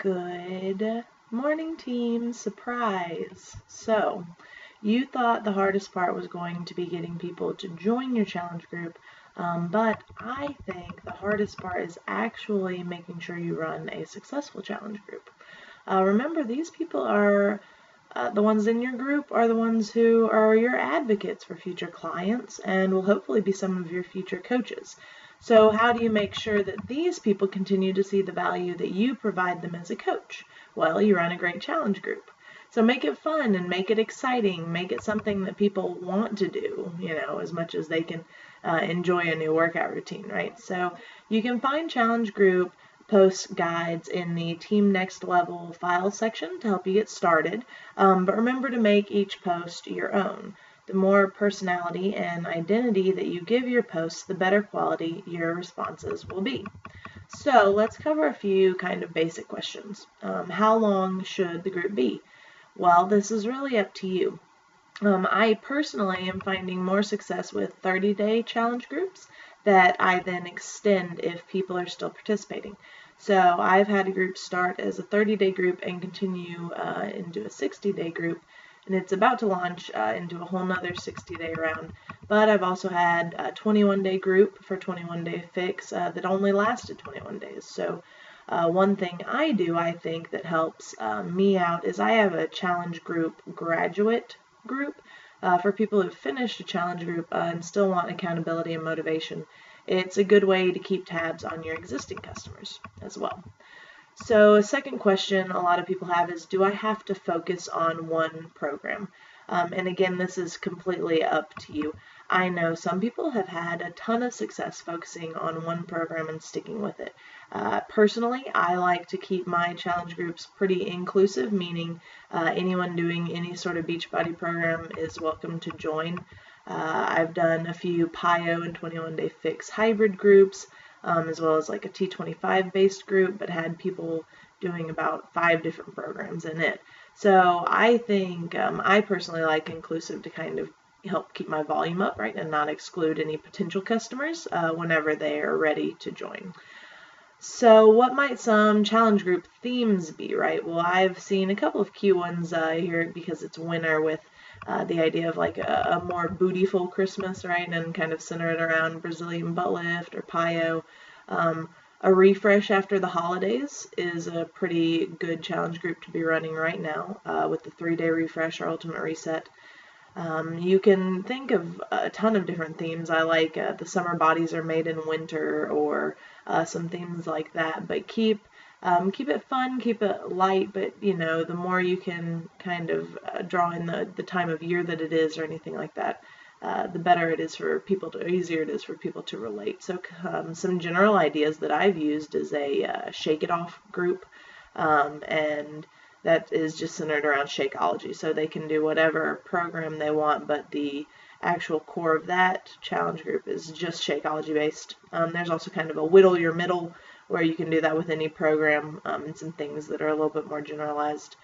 Good morning, team. Surprise. So, you thought the hardest part was going to be getting people to join your challenge group, but I think the hardest part is actually making sure you run a successful challenge group. Remember, these people are the ones in your group are the ones who are your advocates for future clients and will hopefully be some of your future coaches. So how do you make sure that these people continue to see the value that you provide them as a coach? Well, you run a great challenge group. So make it fun and make it exciting. Make it something that people want to do, as much as they can enjoy a new workout routine, right? So you can find challenge group post guides in the Team Next Level file section to help you get started, but remember to make each post your own. The more personality and identity that you give your posts, the better quality your responses will be. So let's cover a few kind of basic questions. How long should the group be? Well, this is really up to you. I personally am finding more success with 30-day challenge groups that I then extend if people are still participating. So I've had a group start as a 30-day group and continue into a 60-day group, and it's about to launch into a whole nother 60-day round. But I've also had a 21-day group for 21-day fix that only lasted 21 days. So one thing I do, I think, that helps me out is I have a challenge group graduate group for people who've finished a challenge group and still want accountability and motivation. It's a good way to keep tabs on your existing customers as well. So a second question a lot of people have is, do I have to focus on one program? And again, this is completely up to you. I know some people have had a ton of success focusing on one program and sticking with it. Personally, I like to keep my challenge groups pretty inclusive, meaning anyone doing any sort of Beachbody program is welcome to join. I've done a few PiYo and 21-day fix hybrid groups, as well as like a T25 based group, but had people doing about 5 different programs in it. So I think I personally like inclusive to kind of help keep my volume up, right, and not exclude any potential customers whenever they are ready to join. So what might some challenge group themes be, right? Well, I've seen a couple of cute ones here because it's winter with the idea of like a more bootyful Christmas, right, and kind of centered around Brazilian butt lift or PiYo. A refresh after the holidays is a pretty good challenge group to be running right now with the 3-day refresh or ultimate reset. You can think of a ton of different themes. I like the summer bodies are made in winter or some themes like that, but keep it fun, keep it light, but the more you can kind of draw in the time of year that it is or anything like that, the better it is for people to, easier it is for people to relate. So some general ideas that I've used is a Shake It Off group, and that is just centered around Shakeology. So they can do whatever program they want, but the actual core of that challenge group is just Shakeology based. There's also kind of a Whittle Your Middle where you can do that with any program, and some things that are a little bit more generalized.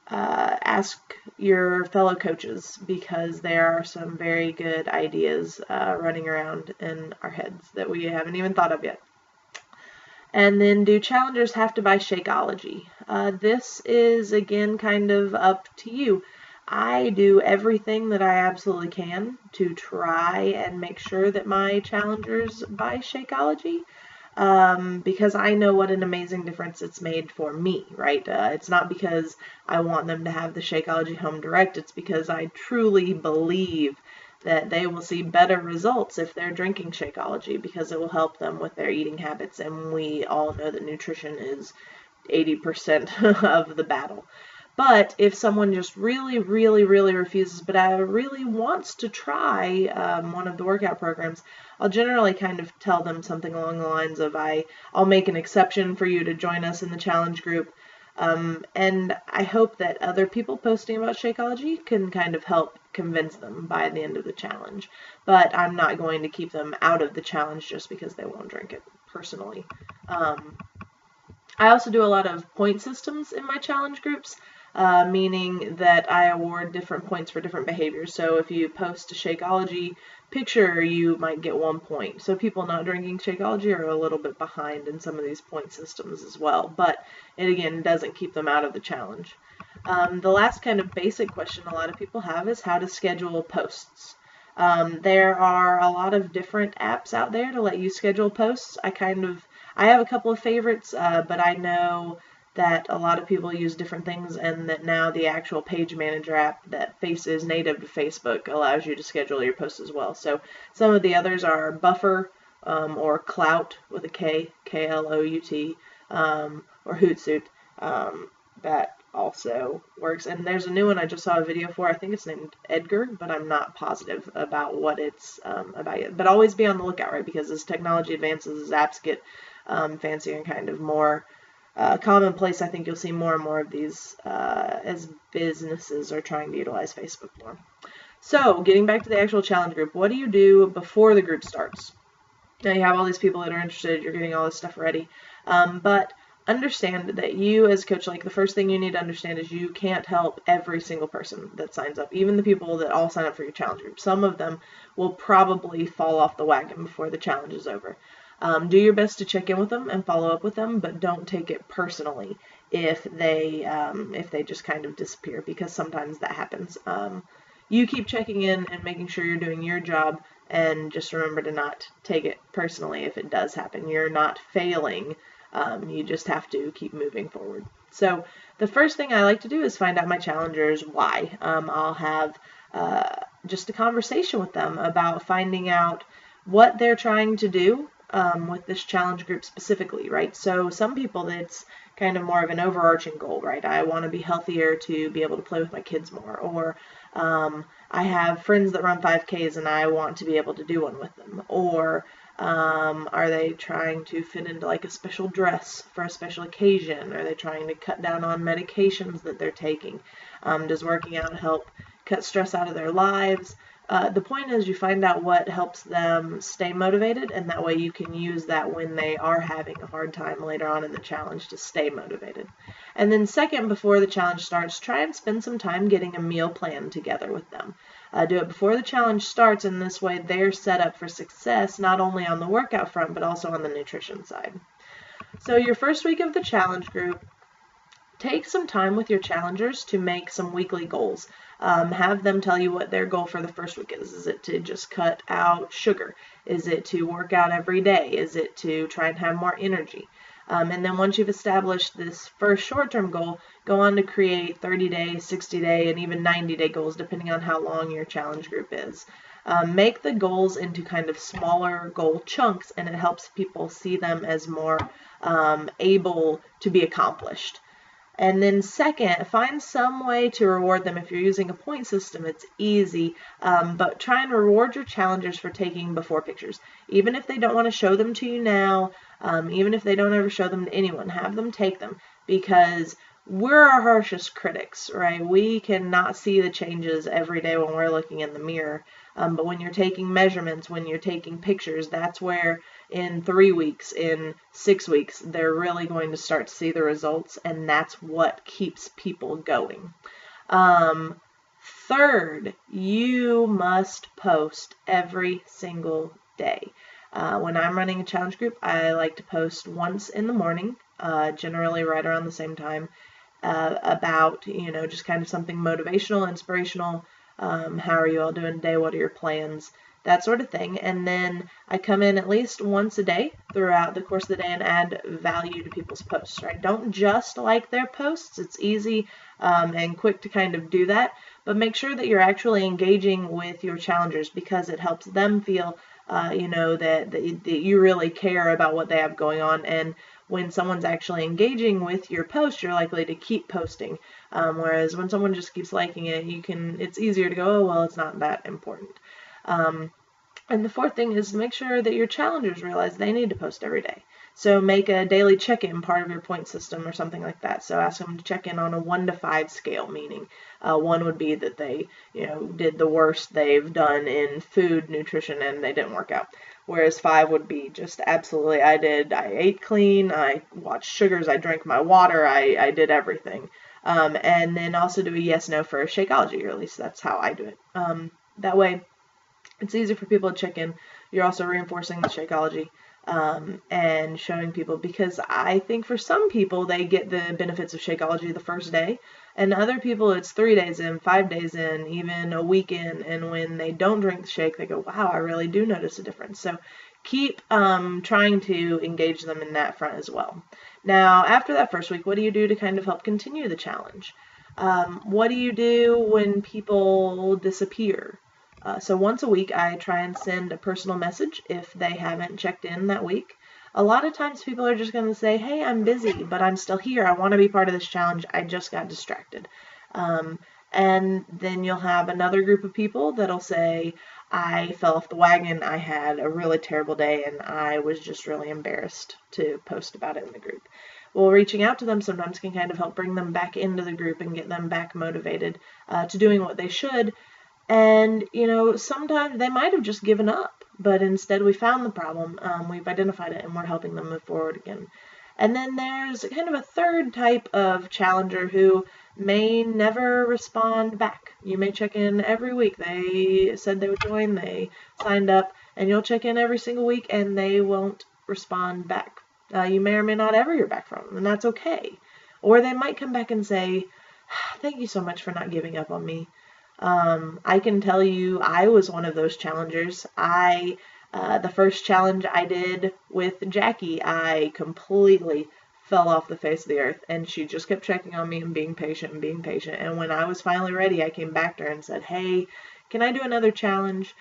Ask your fellow coaches because there are some very good ideas running around in our heads that we haven't even thought of yet. And then, do challengers have to buy Shakeology? This is, again, kind of up to you. I do everything that I absolutely can to try and make sure that my challengers buy Shakeology, because I know what an amazing difference it's made for me, right? It's not because I want them to have the Shakeology Home Direct. It's because I truly believe that they will see better results if they're drinking Shakeology because it will help them with their eating habits, and we all know that nutrition is 80% of the battle. But if someone just really, really, really refuses, but really wants to try one of the workout programs, I'll generally kind of tell them something along the lines of, I'll make an exception for you to join us in the challenge group. And I hope that other people posting about Shakeology can kind of help convince them by the end of the challenge. But I'm not going to keep them out of the challenge just because they won't drink it, personally. I also do a lot of point systems in my challenge groups, meaning that I award different points for different behaviors. So if you post a Shakeology picture, you might get 1 point. So people not drinking Shakeology are a little bit behind in some of these point systems as well, but it again doesn't keep them out of the challenge. The last kind of basic question a lot of people have is how to schedule posts. There are a lot of different apps out there to let you schedule posts. I have a couple of favorites, but I know that a lot of people use different things, and that now the actual page manager app that is native to Facebook allows you to schedule your posts as well. So some of the others are Buffer, or Klout with a K, K-L-O-U-T, or Hootsuite. That also works. And there's a new one I just saw a video for. I think it's named Edgar, but I'm not positive about what it's about yet. But always be on the lookout, right? Because as technology advances, as apps get fancier and kind of more commonplace, I think you'll see more and more of these as businesses are trying to utilize Facebook more. So, getting back to the actual challenge group, what do you do before the group starts? Now you have all these people that are interested, you're getting all this stuff ready, but understand that you as a coach, like the first thing you need to understand is you can't help every single person that signs up, even the people that all sign up for your challenge group. Some of them will probably fall off the wagon before the challenge is over. Do your best to check in with them and follow up with them, but don't take it personally if they just kind of disappear, because sometimes that happens. You keep checking in and making sure you're doing your job, and just remember to not take it personally if it does happen. You're not failing. You just have to keep moving forward. So the first thing I like to do is find out my challengers why. I'll have just a conversation with them about finding out what they're trying to do with this challenge group specifically, right? So some people, it's kind of more of an overarching goal, right? I want to be healthier to be able to play with my kids more, or I have friends that run 5Ks and I want to be able to do one with them, or are they trying to fit into like a special dress for a special occasion? Are they trying to cut down on medications that they're taking? Does working out help cut stress out of their lives? The point is you find out what helps them stay motivated, and that way you can use that when they are having a hard time later on in the challenge to stay motivated. And then second, before the challenge starts, try and spend some time getting a meal plan together with them. Do it before the challenge starts, and this way they're set up for success not only on the workout front, but also on the nutrition side. So your first week of the challenge group, take some time with your challengers to make some weekly goals. Have them tell you what their goal for the first week is. Is it to just cut out sugar? Is it to work out every day? Is it to try and have more energy? And then once you've established this first short-term goal, go on to create 30-day, 60-day, and even 90-day goals, depending on how long your challenge group is. Make the goals into kind of smaller goal chunks, and it helps people see them as more able to be accomplished. And then second, find some way to reward them. If you're using a point system, it's easy, but try and reward your challengers for taking before pictures. Even if they don't want to show them to you now, even if they don't ever show them to anyone, have them take them, because we're our harshest critics, right? We cannot see the changes every day when we're looking in the mirror, but when you're taking measurements, when you're taking pictures, that's where in 3 weeks, in 6 weeks, they're really going to start to see the results, and that's what keeps people going. Third, you must post every single day. When I'm running a challenge group, I like to post once in the morning, generally right around the same time, about, just kind of something motivational, inspirational. How are you all doing today? What are your plans? That sort of thing. And then I come in at least once a day throughout the course of the day and add value to people's posts, right? Don't just like their posts. It's easy and quick to kind of do that, but make sure that you're actually engaging with your challengers, because it helps them feel, that you really care about what they have going on. And when someone's actually engaging with your post, you're likely to keep posting. Whereas when someone just keeps liking it, it's easier to go, oh, well, it's not that important. And the fourth thing is make sure that your challengers realize they need to post every day. So make a daily check-in part of your point system or something like that. So ask them to check in on a 1 to 5 scale, meaning 1 would be that they, did the worst they've done in food, nutrition, and they didn't work out. Whereas 5 would be just absolutely, I ate clean, I watched sugars, I drank my water, I did everything. And then also do a yes, no for a Shakeology, or at least that's how I do it. That way, it's easy for people to check in. You're also reinforcing the Shakeology and showing people, because I think for some people they get the benefits of Shakeology the first day, and other people it's 3 days in, 5 days in, even a week in, and when they don't drink the shake they go, wow, I really do notice a difference. So keep trying to engage them in that front as well. Now, after that first week, what do you do to kind of help continue the challenge? What do you do when people disappear? So once a week, I try and send a personal message if they haven't checked in that week. A lot of times people are just going to say, hey, I'm busy, but I'm still here. I want to be part of this challenge. I just got distracted. And then you'll have another group of people that'll say, I fell off the wagon. I had a really terrible day, and I was just really embarrassed to post about it in the group. Well, reaching out to them sometimes can kind of help bring them back into the group and get them back motivated to doing what they should. And, sometimes they might have just given up, but instead we found the problem, we've identified it, and we're helping them move forward again. And then there's kind of a third type of challenger who may never respond back. You may check in every week. They said they would join, they signed up, and you'll check in every single week, and they won't respond back. You may or may not ever hear back from them, and that's okay. Or they might come back and say, thank you so much for not giving up on me. I can tell you I was one of those challengers. The first challenge I did with Jackie, I completely fell off the face of the earth, and she just kept checking on me and being patient. And when I was finally ready, I came back to her and said, hey, can I do another challenge?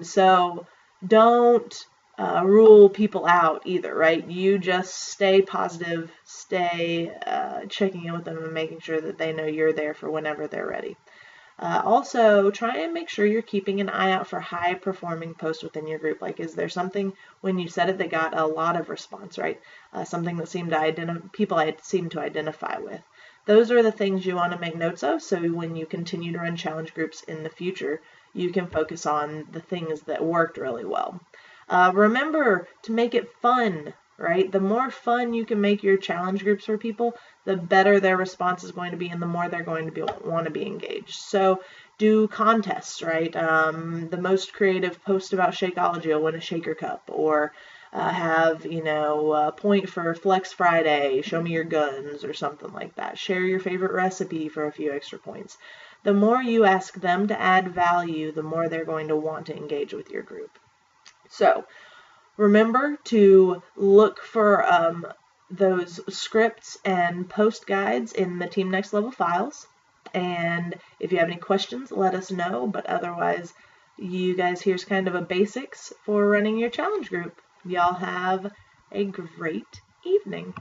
So don't rule people out either, right? You just stay positive, stay checking in with them and making sure that they know you're there for whenever they're ready. Also, try and make sure you're keeping an eye out for high-performing posts within your group. Like, is there something when you said it that got a lot of response, right? Something that people seem to identify with. Those are the things you want to make notes of, so when you continue to run challenge groups in the future, you can focus on the things that worked really well. Remember to make it fun, right? The more fun you can make your challenge groups for people, the better their response is going to be, and the more they're going to want to be engaged. So do contests, right? The most creative post about Shakeology will win a shaker cup, or have, a point for Flex Friday, show me your guns, or something like that. Share your favorite recipe for a few extra points. The more you ask them to add value, the more they're going to want to engage with your group. So remember to look for those scripts and post guides in the Team Next Level files. And if you have any questions, let us know. But otherwise, you guys, here's kind of a basics for running your challenge group. Y'all have a great evening.